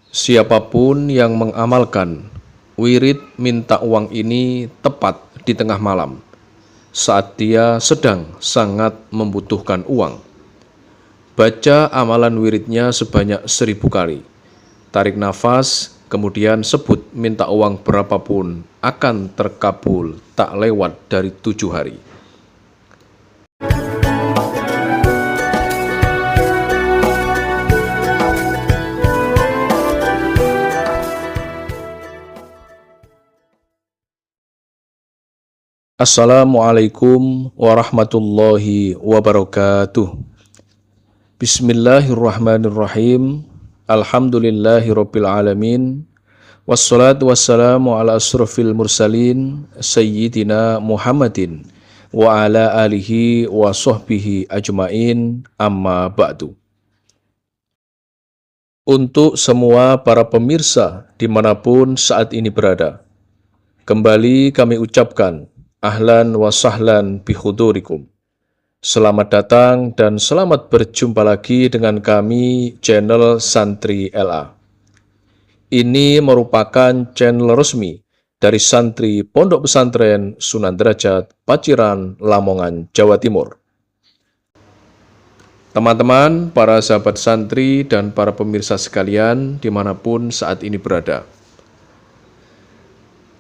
Siapapun yang mengamalkan wirid minta uang ini tepat di tengah malam, saat dia sedang sangat membutuhkan uang, baca amalan wiridnya sebanyak 1000 kali. Tarik nafas, kemudian sebut minta uang berapapun akan terkabul tak lewat dari 7 hari. Assalamualaikum warahmatullahi wabarakatuh. Bismillahirrahmanirrahim. Alhamdulillahirabbil alamin. Wassalatu wassalamu ala asrofil mursalin sayyidina Muhammadin wa ala alihi wa sahbihi ajmain, amma ba'du. Untuk semua para pemirsa dimanapun saat ini berada, kembali kami ucapkan ahlan wa sahlan bihudurikum. Selamat datang dan selamat berjumpa lagi dengan kami, channel Santri LA. Ini merupakan channel resmi dari santri Pondok Pesantren Sunan Derajat, Paciran, Lamongan, Jawa Timur. Teman-teman, para sahabat santri dan para pemirsa sekalian dimanapun saat ini berada,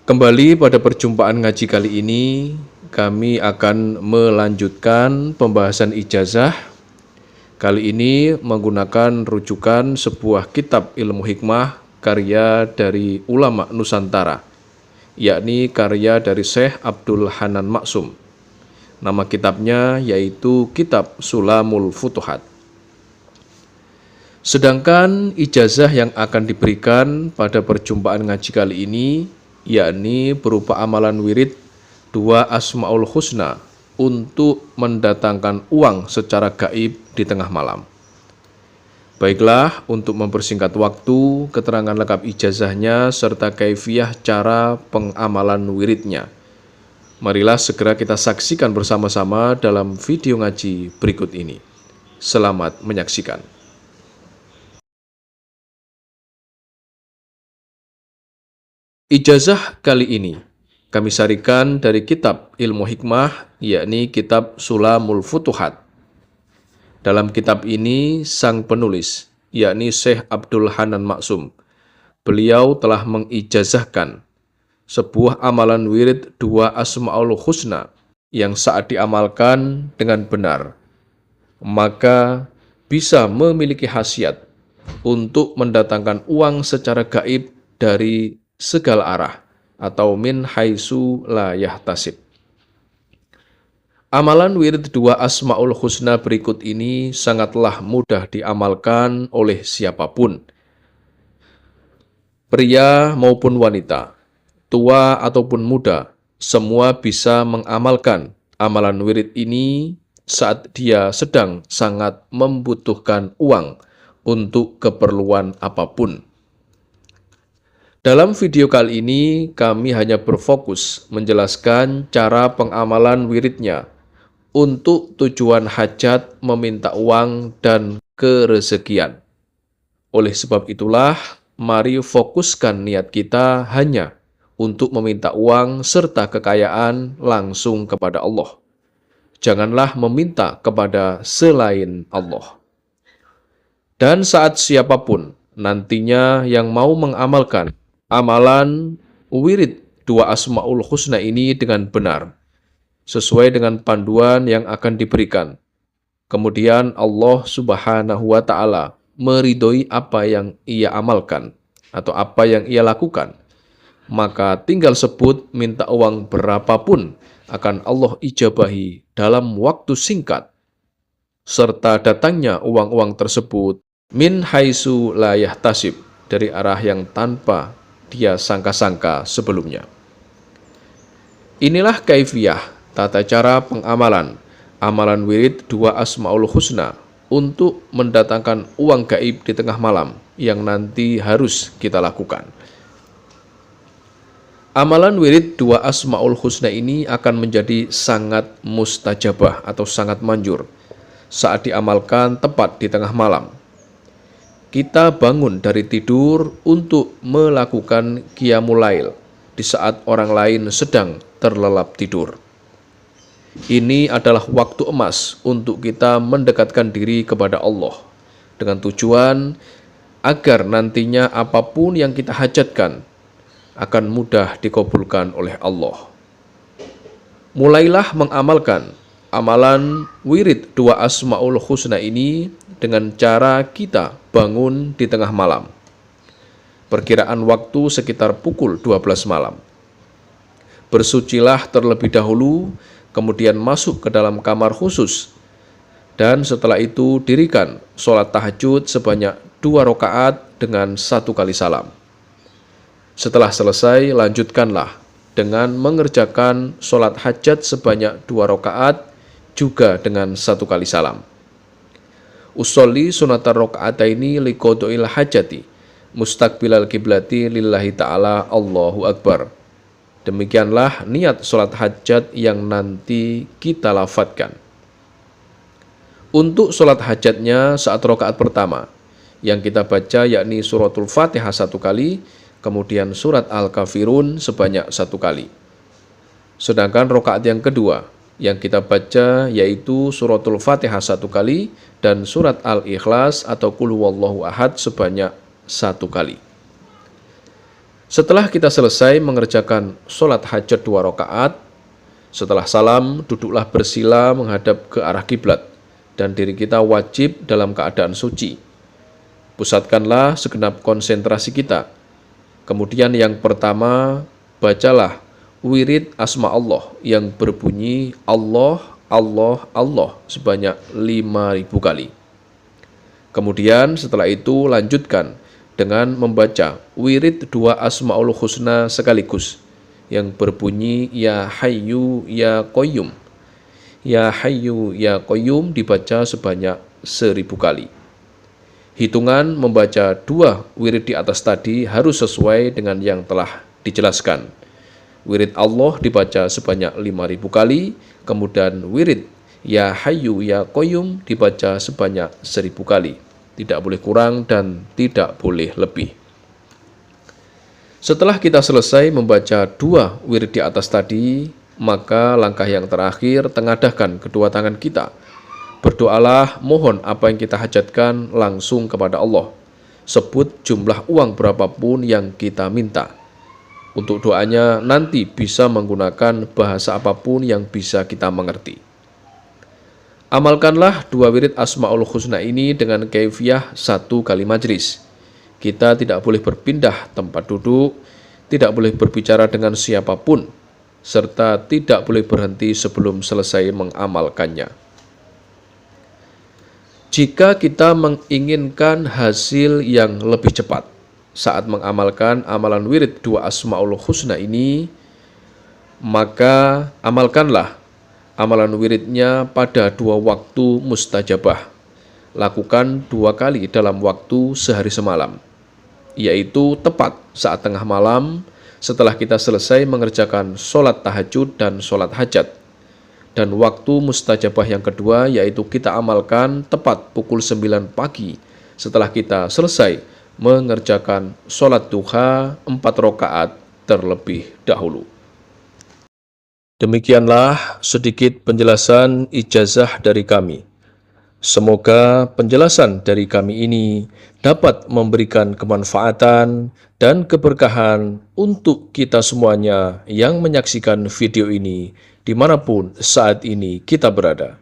kembali pada perjumpaan ngaji kali ini, kami akan melanjutkan pembahasan ijazah. Kali ini menggunakan rujukan sebuah kitab ilmu hikmah karya dari ulama Nusantara, yakni karya dari Syekh Abdul Hanan Maksum. Nama kitabnya yaitu Kitab Sulamul Futuhat. Sedangkan ijazah yang akan diberikan pada perjumpaan ngaji kali ini yakni berupa amalan wirid 2 Asmaul Husna untuk mendatangkan uang secara gaib di tengah malam. Baiklah, untuk mempersingkat waktu, keterangan lengkap ijazahnya serta kaifiyah cara pengamalan wiridnya, marilah segera kita saksikan bersama-sama dalam video ngaji berikut ini. Selamat menyaksikan. Ijazah kali ini kami sarikan dari kitab ilmu hikmah, yakni Kitab Sulamul Futuhat. Dalam kitab ini, sang penulis, yakni Syekh Abdul Hanan Maksum, beliau telah mengijazahkan sebuah amalan wirid 2 Asmaul Husna yang saat diamalkan dengan benar, maka bisa memiliki khasiat untuk mendatangkan uang secara gaib dari segala arah atau min haitsu la yahtasib. Amalan wirid 2 Asmaul Husna berikut ini sangatlah mudah diamalkan oleh siapapun, pria maupun wanita, tua ataupun muda, semua bisa mengamalkan amalan wirid ini saat dia sedang sangat membutuhkan uang untuk keperluan apapun. Dalam video kali ini, kami hanya berfokus menjelaskan cara pengamalan wiridnya untuk tujuan hajat, meminta uang, dan kerezekian. Oleh sebab itulah, mari fokuskan niat kita hanya untuk meminta uang serta kekayaan langsung kepada Allah. Janganlah meminta kepada selain Allah. Dan saat siapapun nantinya yang mau mengamalkan amalan wirid 2 Asmaul Husna ini dengan benar, sesuai dengan panduan yang akan diberikan, kemudian Allah Subhanahu wa Ta'ala meridhoi apa yang ia amalkan atau apa yang ia lakukan, maka tinggal sebut minta uang berapapun akan Allah ijabahi dalam waktu singkat, serta datangnya uang-uang tersebut min haitsu la yahtasib, dari arah yang tanpa dia sangka-sangka sebelumnya. Inilah kaifiyah tata cara pengamalan amalan wirid 2 Asmaul Husna untuk mendatangkan uang gaib di tengah malam yang nanti harus kita lakukan. Amalan wirid 2 Asmaul Husna ini akan menjadi sangat mustajabah atau sangat manjur saat diamalkan tepat di tengah malam. kita bangun dari tidur untuk melakukan qiyamul lail di saat orang lain sedang terlelap tidur. Ini adalah waktu emas untuk kita mendekatkan diri kepada Allah dengan tujuan agar nantinya apapun yang kita hajatkan akan mudah dikabulkan oleh Allah. Mulailah mengamalkan amalan wirid dua Asmaul Husna ini dengan cara kita bangun di tengah malam. Perkiraan waktu sekitar pukul 12 malam. Bersucilah terlebih dahulu, kemudian masuk ke dalam kamar khusus, dan setelah itu dirikan sholat tahajud sebanyak 2 rakaat dengan 1 kali salam. Setelah selesai, lanjutkanlah dengan mengerjakan sholat hajat sebanyak 2 rakaat juga dengan 1 kali salam. Usolli sunatar rakaataini liqodoil hajati mustaqbilal kiblati lillahi ta'ala Allahu Akbar. Demikianlah niat sholat hajat yang nanti kita lafadzkan. Untuk sholat hajatnya saat rakaat pertama, yang kita baca yakni suratul Fatihah 1 kali, kemudian surat Al-Kafirun sebanyak 1 kali. Sedangkan rakaat yang kedua, yang kita baca yaitu suratul Fatihah 1 kali dan surat Al-Ikhlas atau Qul Huwallahu Ahad sebanyak 1 kali. Setelah kita selesai mengerjakan sholat hajat 2 rakaat, setelah salam duduklah bersila menghadap ke arah kiblat dan diri kita wajib dalam keadaan suci. Pusatkanlah segenap konsentrasi kita. Kemudian yang pertama, bacalah wirid asma Allah yang berbunyi Allah, Allah, Allah sebanyak 5.000 kali. Kemudian setelah itu lanjutkan dengan membaca wirid 2 Asmaul Husna sekaligus yang berbunyi Ya Hayyu Ya Qayyum. Ya Hayyu Ya Qayyum dibaca sebanyak 1.000 kali. Hitungan membaca 2 wirid di atas tadi harus sesuai dengan yang telah dijelaskan. Wirid Allah dibaca sebanyak 5.000 kali, kemudian wirid Ya Hayyu Ya Qayyum dibaca sebanyak 1.000 kali. Tidak boleh kurang dan tidak boleh lebih. Setelah kita selesai membaca 2 wirid di atas tadi, maka langkah yang terakhir tengadahkan kedua tangan kita. Berdoalah, mohon apa yang kita hajatkan langsung kepada Allah. Sebut jumlah uang berapapun yang kita minta. Untuk doanya nanti bisa menggunakan bahasa apapun yang bisa kita mengerti. Amalkanlah 2 wirid Asmaul Husna ini dengan kaifiyah 1 kali majlis. Kita tidak boleh berpindah tempat duduk, tidak boleh berbicara dengan siapapun, serta tidak boleh berhenti sebelum selesai mengamalkannya. Jika kita menginginkan hasil yang lebih cepat saat mengamalkan amalan wirid 2 Asmaul Husna ini, maka amalkanlah amalan wiridnya pada 2 waktu mustajabah. Lakukan 2 kali dalam waktu sehari semalam, yaitu tepat saat tengah malam setelah kita selesai mengerjakan sholat tahajud dan sholat hajat. Dan waktu mustajabah yang kedua yaitu kita amalkan tepat pukul 9 pagi setelah kita selesai mengerjakan sholat duha 4 rakaat terlebih dahulu. Demikianlah sedikit penjelasan ijazah dari kami. Semoga penjelasan dari kami ini dapat memberikan kemanfaatan dan keberkahan untuk kita semuanya yang menyaksikan video ini dimanapun saat ini kita berada.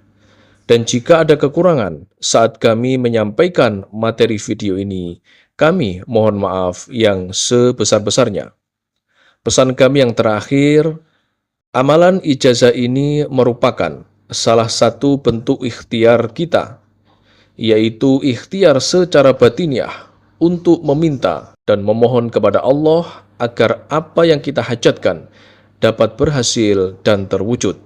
Dan jika ada kekurangan saat kami menyampaikan materi video ini, kami mohon maaf yang sebesar-besarnya. Pesan kami yang terakhir, amalan ijazah ini merupakan salah satu bentuk ikhtiar kita, yaitu ikhtiar secara batiniah untuk meminta dan memohon kepada Allah agar apa yang kita hajatkan dapat berhasil dan terwujud.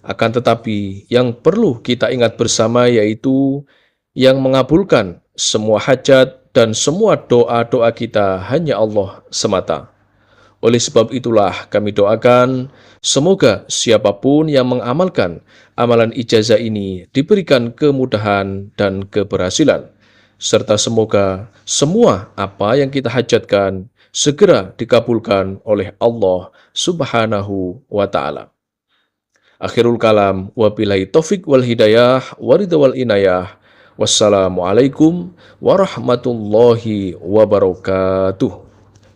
Akan tetapi yang perlu kita ingat bersama yaitu yang mengabulkan semua hajat dan semua doa-doa kita hanya Allah semata. Oleh sebab itulah kami doakan semoga siapapun yang mengamalkan amalan ijazah ini diberikan kemudahan dan keberhasilan. serta semoga semua apa yang kita hajatkan segera dikabulkan oleh Allah Subhanahu wa Ta'ala. Akhirul kalam, wabillahi taufik wal hidayah, waridha wal inayah. Wassalamualaikum warahmatullahi wabarakatuh.